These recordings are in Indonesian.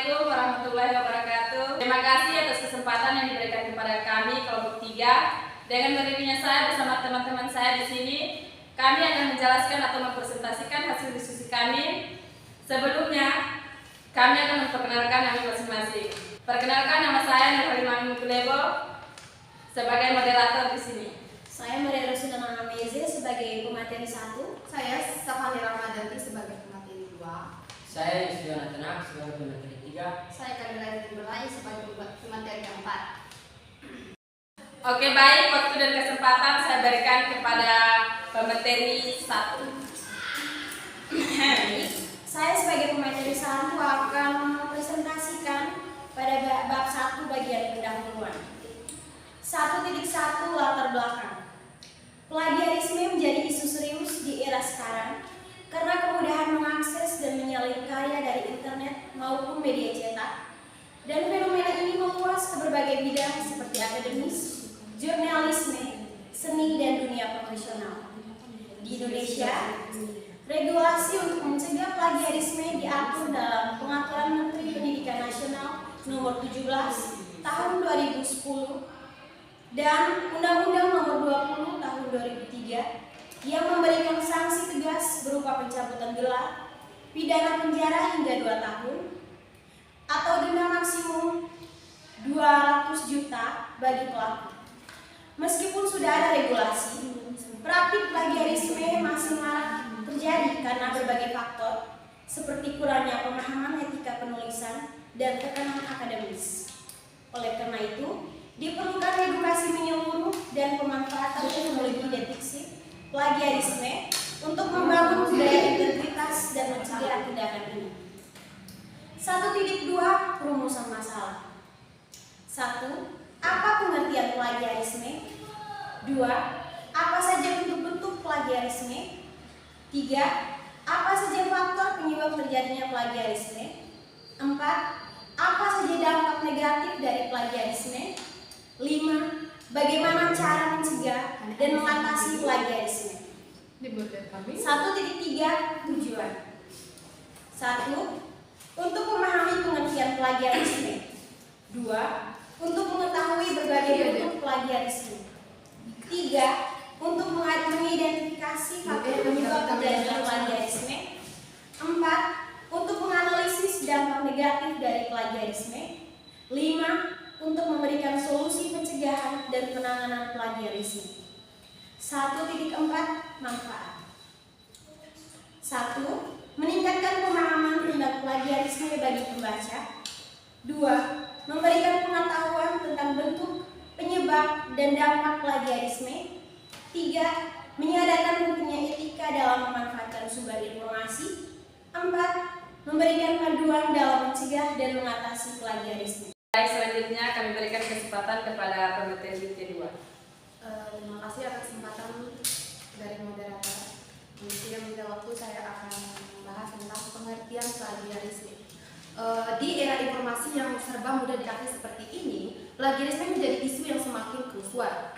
Assalamualaikum warahmatullahi wabarakatuh. Terima kasih atas kesempatan yang diberikan kepada kami kelompok 3. Dengan berdirinya saya bersama teman-teman saya di sini, kami akan menjelaskan atau mempresentasikan hasil diskusi kami. Sebelumnya, kami akan memperkenalkan nama masing-masing. Perkenalkan, nama saya Nurhalimah Mutulebo sebagai moderator di sini. Saya Maria Rosinama Nameze sebagai pemateri 1. Saya Safani Ramadanti sebagai pemateri 2. Saya Yusriana Tenak sebagai pemateri 3. Saya Kamila Belai sebagai pemateri 4. Oke, baik, waktu dan kesempatan saya berikan kepada pemateri 1. Saya sebagai pemateri 1 akan mempresentasikan pada bab 1 bagian pendahuluan. 1.1 latar belakang. Plagiarisme menjadi isu serius di era sekarang karena kemudahan mengakses dan menyalin karya dari internet maupun media cetak, dan fenomena ini meluas ke berbagai bidang seperti akademis, jurnalisme, seni, dan dunia profesional. Di Indonesia, regulasi untuk mencegah plagiarisme diatur dalam Pengaturan Menteri Pendidikan Nasional Nomor 17 Tahun 2010 dan Undang-Undang Nomor 20 Tahun 2003 yang memberikan sanksi tegas berupa pencabutan gelar, pidana penjara hingga 2 tahun, atau denda maksimum 200 juta bagi pelaku. Meskipun sudah ada regulasi, praktik plagiarisme masih marak terjadi karena berbagai faktor seperti kurangnya pemahaman etika penulisan dan tekanan akademis. Oleh karena itu, diperlukan edukasi menyeluruh dan pemanfaatan teknologi deteksi plagiarisme untuk membangun budaya integritas dan mencegah tindakan ini. 1.2 Perumusan masalah. 1. Apa pengertian plagiarisme? 2. Apa saja bentuk-bentuk plagiarisme? 3. Apa saja faktor penyebab terjadinya plagiarisme? 4. Apa saja dampak negatif dari plagiarisme? 5. Bagaimana cara mencegah dan mengatasi plagiarisme? 1.3 Tujuan. 1. Untuk memahami pengertian plagiarisme. 2. Untuk mengetahui berbagai bentuk plagiarisme. 3. Untuk mengidentifikasi faktor penyebab terjadinya plagiarisme. 4. Untuk menganalisis dampak negatif dari plagiarisme. 5. Untuk memberikan solusi pencegahan dan penanganan plagiarisme. 1.4 Manfaat. 1. Meningkatkan pemahaman tentang plagiarisme bagi pembaca. 2. Memberikan pengetahuan tentang bentuk, penyebab, dan dampak plagiarisme. 3. Menyadarkan pentingnya etika dalam memanfaatkan sumber informasi. 4. Memberikan panduan dalam mencegah dan mengatasi plagiarisme. Baik, selanjutnya kami berikan kesempatan kepada pemateri kedua. Terima kasih atas kesempatan dari moderator. Yang minta waktu saya akan membahas tentang pengertian plagiarisme. Di era informasi yang serba mudah diakses seperti ini, plagiarisme menjadi isu yang semakin kerusuhan.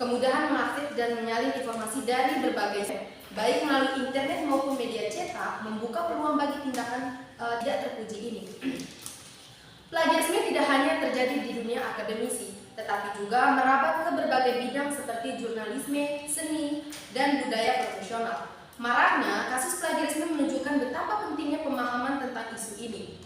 Kemudahan mengakses dan menyalin informasi dari berbagai baik melalui internet maupun media cetak membuka peluang bagi tindakan tidak terpuji ini. Plagiarisme tidak hanya terjadi di dunia akademisi, tetapi juga merabat ke berbagai bidang seperti jurnalisme, seni, dan budaya profesional. Maraknya kasus plagiarisme menunjukkan betapa pentingnya pemahaman tentang isu ini,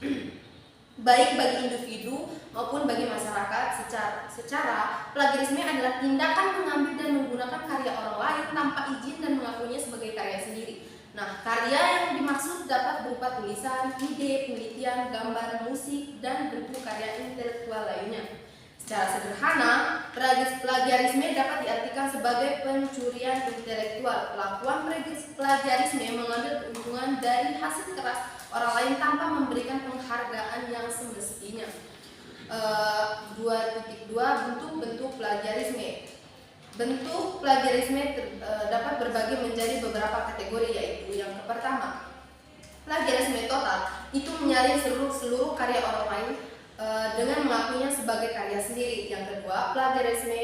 baik bagi individu maupun bagi masyarakat. Secara plagiarisme adalah tindakan mengambil dan menggunakan karya orang lain tanpa izin dan mengakuinya sebagai karya sendiri. Nah, karya yang dimaksud dapat berupa tulisan, ide, penelitian, gambar, musik, dan bentuk karya intelektual lainnya. Secara sederhana, plagiarisme dapat diartikan sebagai pencurian intelektual. Pelakuan plagiarisme mengambil keuntungan dari hasil keras orang lain tanpa memberikan penghargaan yang semestinya. 2.2 Bentuk-bentuk plagiarisme. Bentuk plagiarisme dapat berbagi menjadi beberapa kategori, yaitu yang pertama, plagiarisme total, itu menyalin seluruh karya orang lain dengan mengakuinya sebagai karya sendiri. Yang kedua, plagiarisme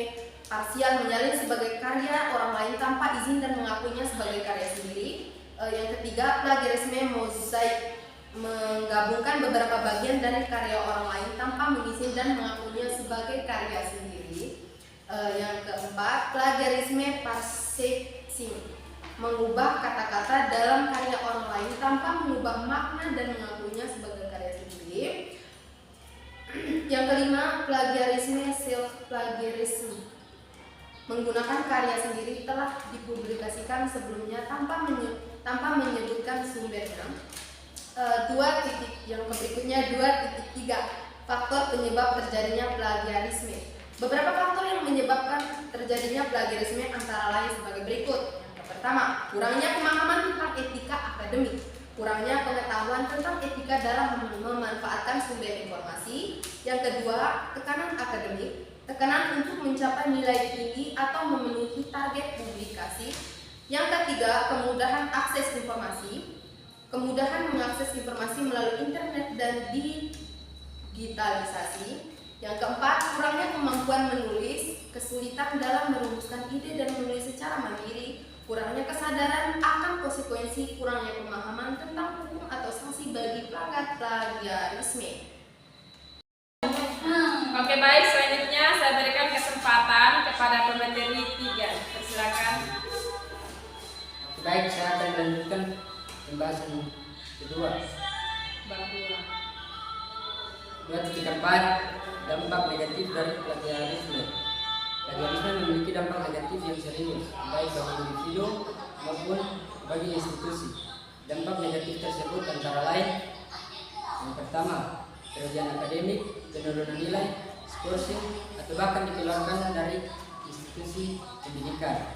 parsial, menyalin sebagai karya orang lain tanpa izin dan mengakuinya sebagai karya sendiri. Yang ketiga, plagiarisme mozaik, menggabungkan beberapa bagian dari karya orang lain tanpa mengisi dan mengakuinya sebagai karya sendiri. Yang keempat, plagiarisme parsexing, mengubah kata-kata dalam karya orang lain tanpa mengubah makna dan mengakuinya sebagai karya sendiri. Yang kelima, plagiarisme self-plagiarism, menggunakan karya sendiri telah dipublikasikan sebelumnya tanpa menyebutkan sumbernya. Yang berikutnya 2.3, faktor penyebab terjadinya plagiarisme. Beberapa faktor yang menyebabkan terjadinya plagiarisme antara lain sebagai berikut. Yang pertama, kurangnya pemahaman tentang etika akademik, kurangnya pengetahuan tentang etika dalam memanfaatkan sumber informasi. Yang kedua, tekanan akademik, tekanan untuk mencapai nilai tinggi atau memenuhi target publikasi. Yang ketiga, kemudahan akses informasi, kemudahan mengakses informasi melalui internet dan digitalisasi. Yang keempat, kurangnya kemampuan menulis, kesulitan dalam merumuskan ide dan menulis secara mandiri, kurangnya kesadaran akan konsekuensi, kurangnya pemahaman tentang hukum atau sanksi bagi pelanggar plagiarisme. Oke, baik, selanjutnya saya berikan kesempatan kepada pemateri 3. Persilakan. Baik, saya akan melanjutkan pembahasan kedua. 2.4, dampak negatif dari plagiarisme. Plagiarisme memiliki dampak negatif yang serius, baik bagi individu maupun bagi institusi. Dampak negatif tersebut antara lain: yang pertama, kerugian akademik, penurunan nilai, skorsing, atau bahkan dikeluarkan dari institusi pendidikan.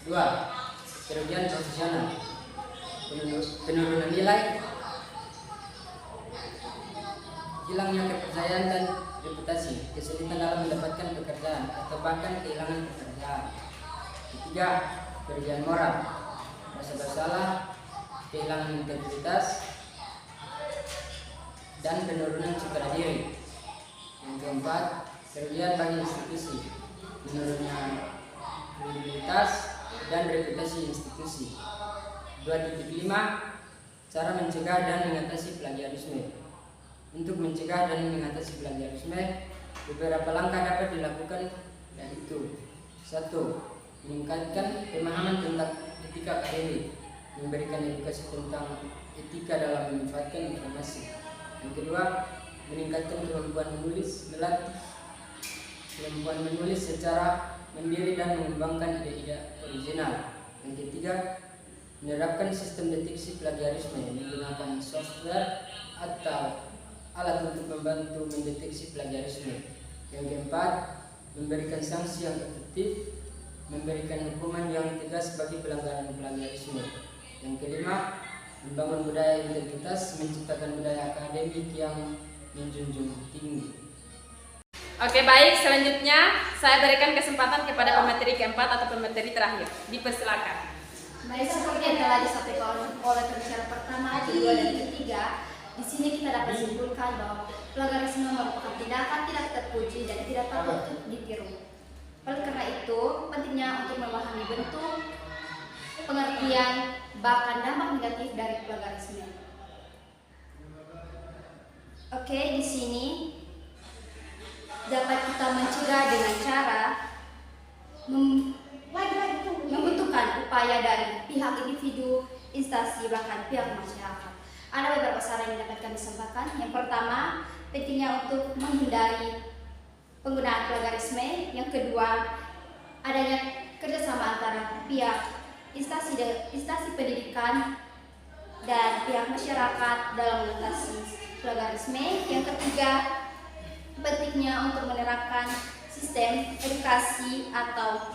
2. Kerugian profesional, penurunan nilai, hilangnya kepercayaan dan reputasi, kesulitan dalam mendapatkan pekerjaan atau bahkan kehilangan pekerjaan. 3. Kerugian moral, rasa bersalah, kehilangan integritas, dan penurunan citra diri. Yang keempat, kerugian bagi institusi, menurunnya kredibilitas dan reputasi institusi. 2.5, cara mencegah dan mengatasi plagiarisme. Untuk mencegah dan mengatasi plagiarisme, beberapa langkah dapat dilakukan, yaitu: 1. Meningkatkan pemahaman tentang etika akademik, memberikan edukasi tentang etika dalam memanfaatkan informasi. Yang kedua, meningkatkan kemampuan menulis, melatih kemampuan menulis secara mandiri dan mengembangkan ide-ide original. Yang ketiga, menerapkan sistem deteksi plagiarisme menggunakan software atau alat untuk membantu mendeteksi plagiarisme. Yang keempat, memberikan sanksi yang efektif, memberikan hukuman yang tegas bagi pelanggaran plagiarisme. Yang kelima, membangun budaya integritas, menciptakan budaya akademik yang menjunjung tinggi. Oke, baik, selanjutnya saya berikan kesempatan kepada pemateri keempat atau pemateri terakhir. Dipersilakan. Baik, seperti yang telah disampaikan oleh pembicara pertama, kedua, dan ketiga, di sini kita dapat simpulkan bahwa plagiarisme merupakan tindakan tidak terpuji dan tidak patut untuk ditiru. Oleh karena itu, pentingnya untuk memahami bentuk, pengertian, bahkan dampak negatif dari plagiarisme. Oke, di sini dapat kita mencegah dengan cara membutuhkan upaya dari pihak individu, instansi, bahkan pihak masyarakat. Ada beberapa saran yang dapat kami sampaikan. Yang pertama, pentingnya untuk menghindari penggunaan plagiarisme. Yang kedua, adanya kerjasama antara pihak instansi pendidikan dan pihak masyarakat dalam mengatasi plagiarisme. Yang ketiga, pentingnya untuk menerapkan sistem edukasi atau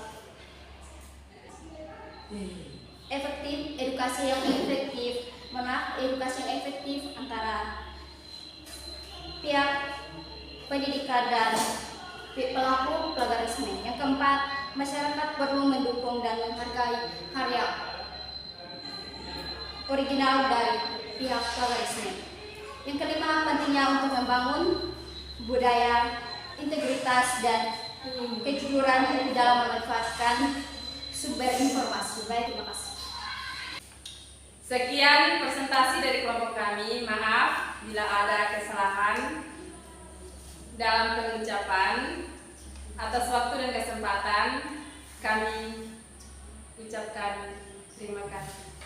edukasi yang efektif antara pihak pendidikan dan pelaku plagiarisme. Yang keempat, masyarakat perlu mendukung dan menghargai karya original dari pihak plagiarisme. Yang kelima, pentingnya untuk membangun budaya integritas dan kejujuran dalam memanfaatkan sumber informasi. Baik, terima kasih. Sekian presentasi dari kelompok kami. Maaf bila ada kesalahan dalam pengucapan. Atas waktu dan kesempatan kami ucapkan terima kasih.